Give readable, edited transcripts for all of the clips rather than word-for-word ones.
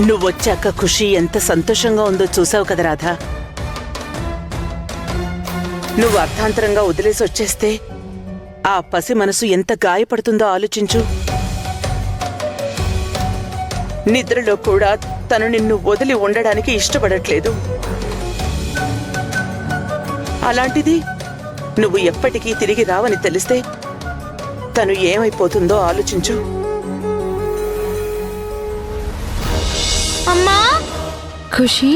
నువ్వొచ్చాక ఖుషి ఎంత సంతోషంగా ఉందో చూసావు కదా రాధా. నువ్వు అర్థాంతరంగా వదిలేసి వచ్చేస్తే ఆ పసి మనసు ఎంత గాయపడుతుందో ఆలోచించు. నిద్రలో కూడా తను నిన్ను వదిలి ఉండడానికి ఇష్టపడట్లేదు. అలాంటిది నువ్వు ఎప్పటికీ తిరిగి రావని తెలిస్తే తను ఏమైపోతుందో ఆలోచించు. అమ్మా ఖుషి,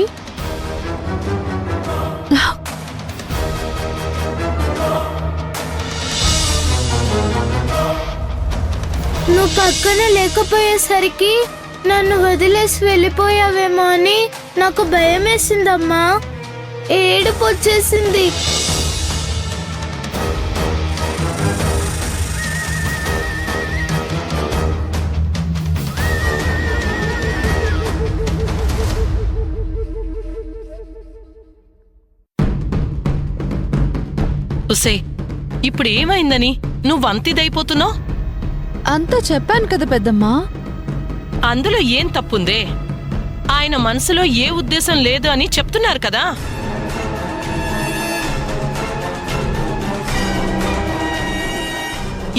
నువ్వు పక్కన లేకపోయేసరికి నన్ను వదిలేసి వెళ్ళిపోయావేమో అని నాకు భయం వేసిందమ్మా. ఏడుపు వచ్చేసింది. ఉసే, ఇప్పుడు ఏమైందని నువ్వంతిదైపోతున్నావు? అంతా చెప్పాను కదా పెద్దమ్మా. అందులో ఏం తప్పుందే? ఆయన మనసులో ఏ ఉద్దేశం లేదు అని చెప్తున్నారు కదా.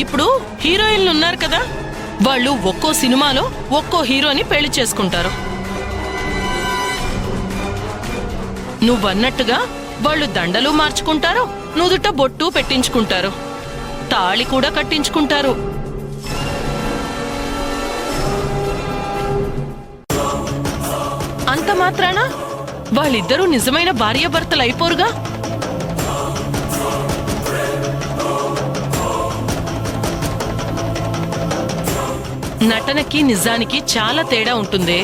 ఇప్పుడు హీరోయిన్లు ఉన్నారు కదా, వాళ్ళు ఒక్కో సినిమాలో ఒక్కో హీరోని పెళ్లి చేసుకుంటారు. నువ్వన్నట్టుగా వాళ్ళు దండలు మార్చుకుంటారు, నుదుట బొట్టు పెట్టించుకుంటారు, తాళి కూడా కట్టించుకుంటారు. అంత మాత్రాన వాళ్ళిద్దరూ నిజమైన భార్యాభర్తలు అయిపోరుగా. నటనకి నిజానికి చాలా తేడా ఉంటుంది.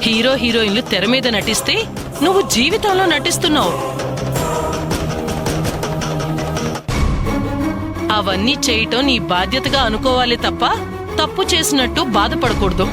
హీరో హీరోయిన్లు తెర మీద నటిస్తే నువ్వు జీవితంలో నటిస్తున్నావు. అవన్నీ చేయటం నీ బాధ్యతగా అనుకోవాలి తప్ప తప్పు చేసినట్టు బాధపడకూడదు.